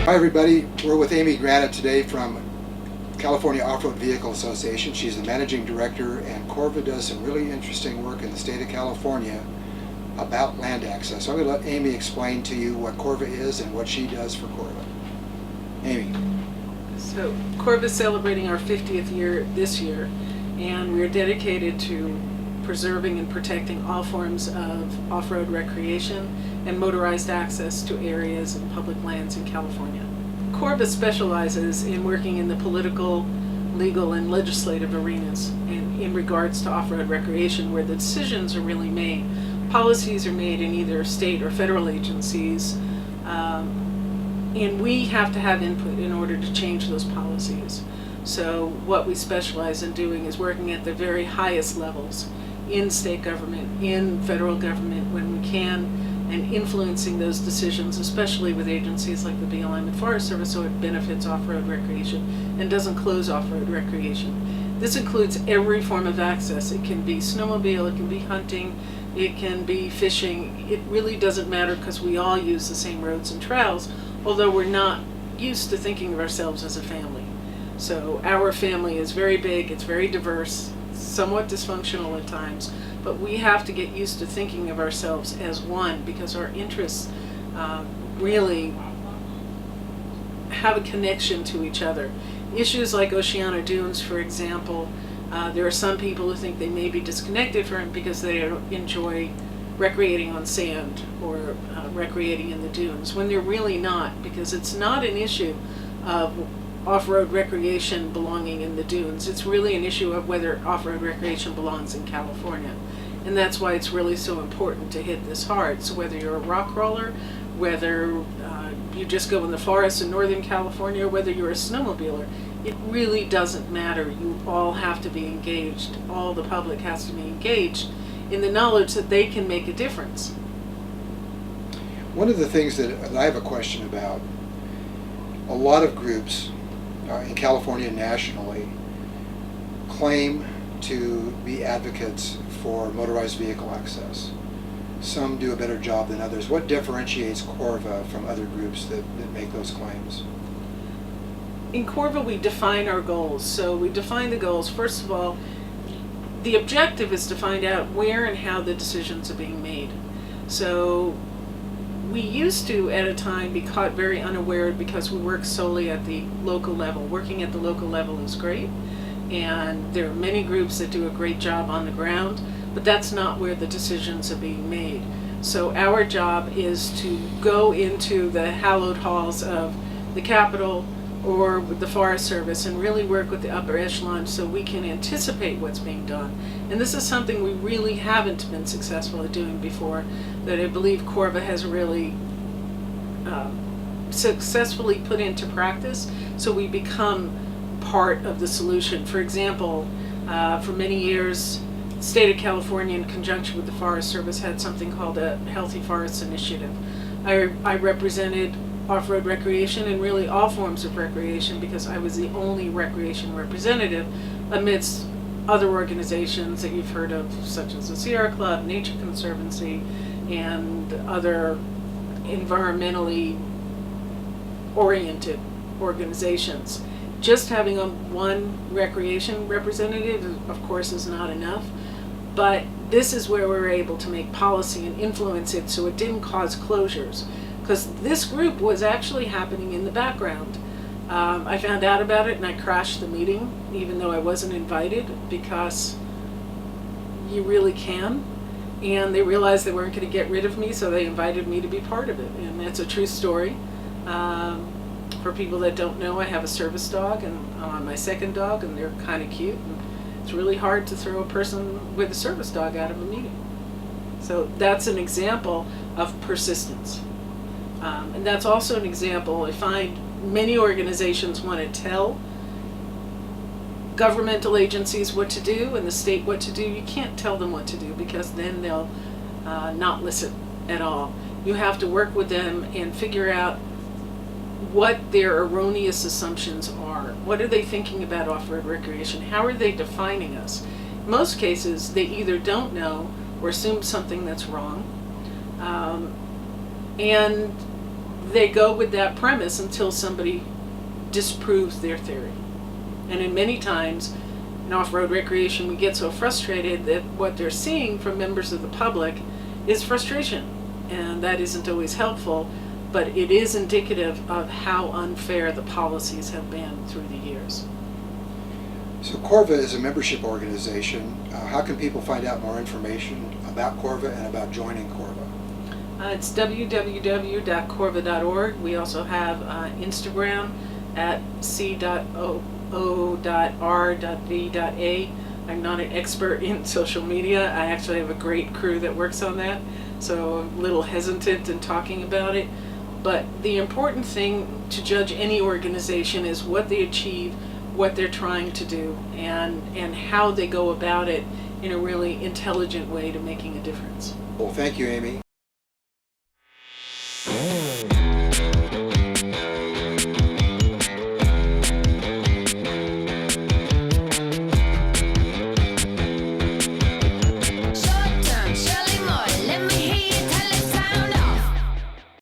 Hi everybody, we're with Amy Granat today from California Off-Road Vehicle Association. She's the Managing Director, and CORVA does some really interesting work in the state of California about land access. So I'm going to let Amy explain to you what CORVA is and what she does for CORVA. Amy. So CORVA is celebrating our 50th year this year, and we're dedicated to preserving and protecting all forms of off-road recreation and motorized access to areas and public lands in California. CORVA specializes in working in the political, legal, and legislative arenas and in regards to off-road recreation, where the decisions are really made. Policies are made in either state or federal agencies, and we have to have input in order to change those policies. So what we specialize in doing is working at the very highest levels in state government, in federal government when we can, and influencing those decisions, especially with agencies like the BLM and Forest Service, so it benefits off-road recreation and doesn't close off-road recreation. This includes every form of access. It can be snowmobile, it can be hunting, it can be fishing. It really doesn't matter because we all use the same roads and trails, although we're not used to thinking of ourselves as a family. So our family is very big, it's very diverse, somewhat dysfunctional at times, but we have to get used to thinking of ourselves as one because our interests really have a connection to each other. Issues like Oceano Dunes, for example, there are some people who think they may be disconnected from it because they don't enjoy recreating on sand or recreating in the dunes, when they're really not, because it's not an issue of off-road recreation belonging in the dunes. It's really an issue of whether off-road recreation belongs in California. And that's why it's really so important to hit this hard. So whether you're a rock roller, whether you just go in the forest in Northern California, whether you're a snowmobiler, it really doesn't matter. You all have to be engaged. All the public has to be engaged in the knowledge that they can make a difference. One of the things that I have a question about, a lot of groups in California nationally claim to be advocates for motorized vehicle access. Some do a better job than others. What differentiates CORVA from other groups that make those claims? In CORVA, we define our goals. So we define the goals. First of all, the objective is to find out where and how the decisions are being made. So we used to, at a time, be caught very unaware because we work solely at the local level. Working at the local level is great, and there are many groups that do a great job on the ground, but that's not where the decisions are being made. So our job is to go into the hallowed halls of the Capitol or with the Forest Service and really work with the upper echelon so we can anticipate what's being done. And this is something we really haven't been successful at doing before, that I believe CORVA has really successfully put into practice, so we become part of the solution. For example, for many years, the state of California, in conjunction with the Forest Service, had something called a Healthy Forests Initiative. I represented off-road recreation and really all forms of recreation because I was the only recreation representative amidst other organizations that you've heard of, such as the Sierra Club, Nature Conservancy, and other environmentally oriented organizations. Just having one recreation representative, of course, is not enough, but this is where we're able to make policy and influence it so it didn't cause closures. Because this group was actually happening in the background. I found out about it and I crashed the meeting, even though I wasn't invited, because you really can. And they realized they weren't going to get rid of me, so they invited me to be part of it. And that's a true story. For people that don't know, I have a service dog and my second dog, and they're kind of cute. And it's really hard to throw a person with a service dog out of a meeting. So that's an example of persistence. And that's also an example, I find many organizations want to tell governmental agencies what to do and the state what to do. You can't tell them what to do because then they'll not listen at all. You have to work with them and figure out what their erroneous assumptions are. What are they thinking about off-road recreation? How are they defining us? In most cases, they either don't know or assume something that's wrong. And they go with that premise until somebody disproves their theory. And in many times in off-road recreation, we get so frustrated that what they're seeing from members of the public is frustration. And that isn't always helpful, but it is indicative of how unfair the policies have been through the years. So CORVA is a membership organization. How can people find out more information about CORVA and about joining CORVA? It's www.corva.org. We also have Instagram at c.o.r.v.a. I'm not an expert in social media. I actually have a great crew that works on that, so I'm a little hesitant in talking about it. But the important thing to judge any organization is what they achieve, what they're trying to do, and how they go about it in a really intelligent way to making a difference. Well, thank you, Amy.